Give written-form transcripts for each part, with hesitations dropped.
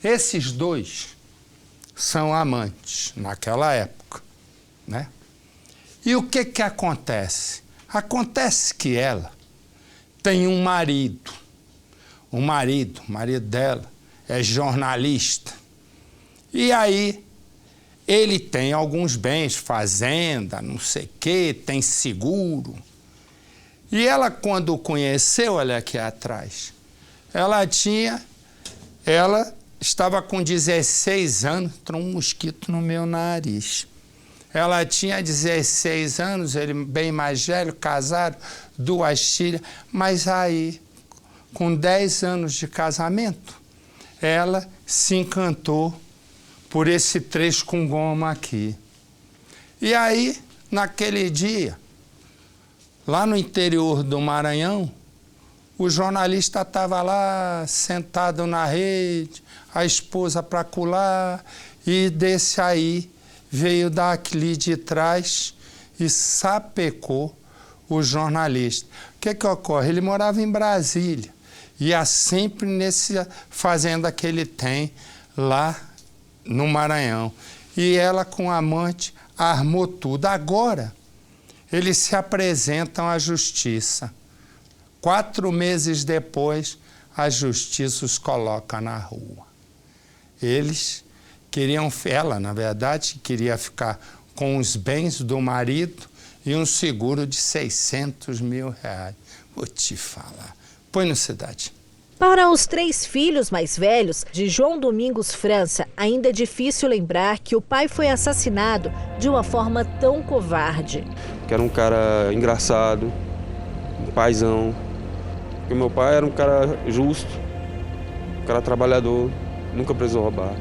Esses dois são amantes naquela época, né? E o que acontece? Acontece que ela tem um marido. O marido dela é jornalista. E aí ele tem alguns bens, fazenda, não sei o quê, tem seguro. E ela, quando o conheceu, olha aqui atrás, ela estava com 16 anos, entrou um mosquito no meu nariz. Ela tinha 16 anos, ele bem mais velho, casado, 2 filhas, mas aí, com 10 anos de casamento, ela se encantou por esse trecho com goma aqui. E aí, naquele dia, lá no interior do Maranhão, o jornalista estava lá, sentado na rede, a esposa para colar, e desse aí veio daqui de trás e sapecou o jornalista. O que ocorre? Ele morava em Brasília, ia sempre nessa fazenda que ele tem lá no Maranhão. E ela, com a amante, armou tudo. Agora, eles se apresentam à justiça. 4 meses depois, a justiça os coloca na rua. Eles queriam, ela, na verdade, queria ficar com os bens do marido e um seguro de 600 mil reais. Vou te falar. Põe no Cidade. Para os 3 filhos mais velhos de João Domingos França, ainda é difícil lembrar que o pai foi assassinado de uma forma tão covarde. Que era um cara engraçado, um paizão. Porque meu pai era um cara justo, um cara trabalhador, nunca precisou roubar.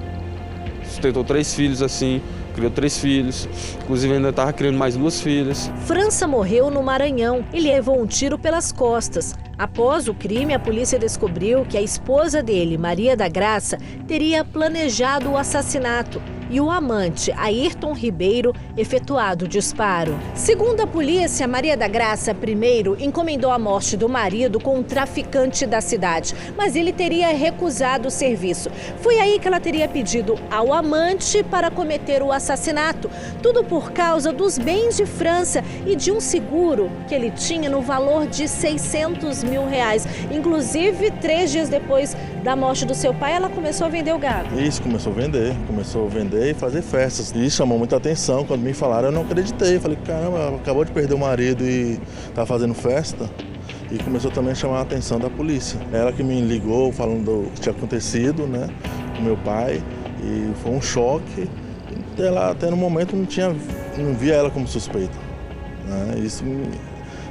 Sustentou 3 filhos assim, criou 3 filhos, inclusive ainda estava criando mais 2 filhas. França morreu no Maranhão e levou um tiro pelas costas. Após o crime, a polícia descobriu que a esposa dele, Maria da Graça, teria planejado o assassinato e o amante, Ayrton Ribeiro, efetuado o disparo. Segundo a polícia, Maria da Graça primeiro encomendou a morte do marido com um traficante da cidade, mas ele teria recusado o serviço. Foi aí que ela teria pedido ao amante para cometer o assassinato, tudo por causa dos bens de França e de um seguro que ele tinha no valor de 600 mil reais. Inclusive, 3 dias depois da morte do seu pai, ela começou a vender o gado. Isso, começou a vender e fazer festas. E chamou muita atenção. Quando me falaram, eu não acreditei. Falei, caramba, ela acabou de perder o marido e tá fazendo festa. E começou também a chamar a atenção da polícia. Ela que me ligou falando do que tinha acontecido, né, com meu pai. E foi um choque. Ela até no momento não via ela como suspeita, né? Isso me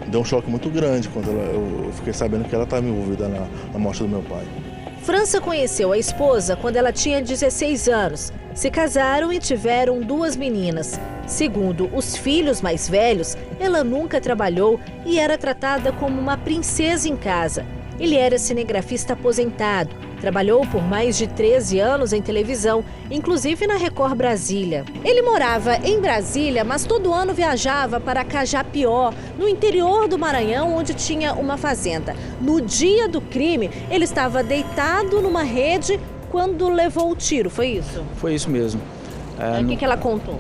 deu um choque muito grande quando eu fiquei sabendo que ela estava envolvida na morte do meu pai. França conheceu a esposa quando ela tinha 16 anos. Se casaram e tiveram 2 meninas. Segundo os filhos mais velhos, ela nunca trabalhou e era tratada como uma princesa em casa. Ele era cinegrafista aposentado. Trabalhou por mais de 13 anos em televisão, inclusive na Record Brasília. Ele morava em Brasília, mas todo ano viajava para Cajapió, no interior do Maranhão, onde tinha uma fazenda. No dia do crime, ele estava deitado numa rede quando levou o tiro, foi isso? Foi isso mesmo. O que ela contou?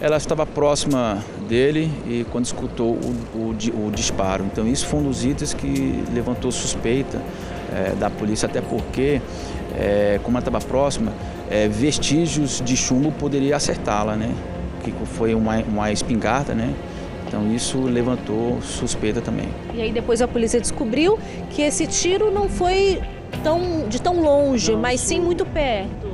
Ela estava próxima dele e quando escutou o disparo. Então isso foi um dos itens que levantou suspeita da polícia, até porque, como ela estava próxima, vestígios de chumbo poderia acertá-la, né? Que foi uma espingarda, né? Então isso levantou suspeita também. E aí depois a polícia descobriu que esse tiro não foi de tão longe, mas sim muito perto.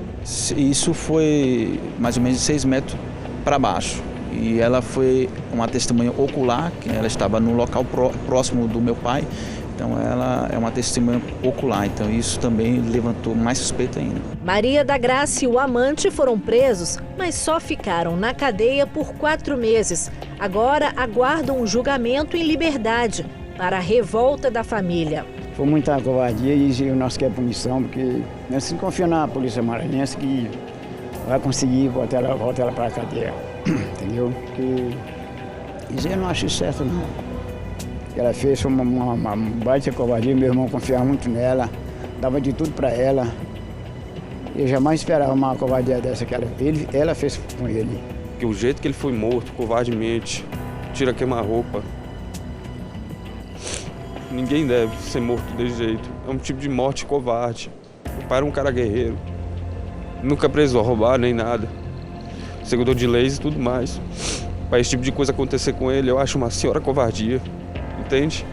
Isso foi mais ou menos 6 metros para baixo. E ela foi uma testemunha ocular, que ela estava no local próximo do meu pai. Então ela é uma testemunha ocular, então isso também levantou mais suspeita ainda. Maria da Graça e o amante foram presos, mas só ficaram na cadeia por 4 meses. Agora aguardam um julgamento em liberdade para a revolta da família. Foi muita covardia e nós queremos punição, porque nós se confia na polícia maranhense que vai conseguir voltar ela para a cadeia, entendeu? Porque isso eu não acho certo, não. Ela fez uma baita covardia, meu irmão confiava muito nela, dava de tudo para ela. Eu jamais esperava uma covardia dessa que ela fez com ele. Porque o jeito que ele foi morto, covardemente, tira queima-roupa. Ninguém deve ser morto desse jeito. É um tipo de morte covarde. Meu pai era um cara guerreiro. Nunca precisou roubar nem nada. Seguidor de leis e tudo mais. Para esse tipo de coisa acontecer com ele, eu acho uma senhora covardia. Entende?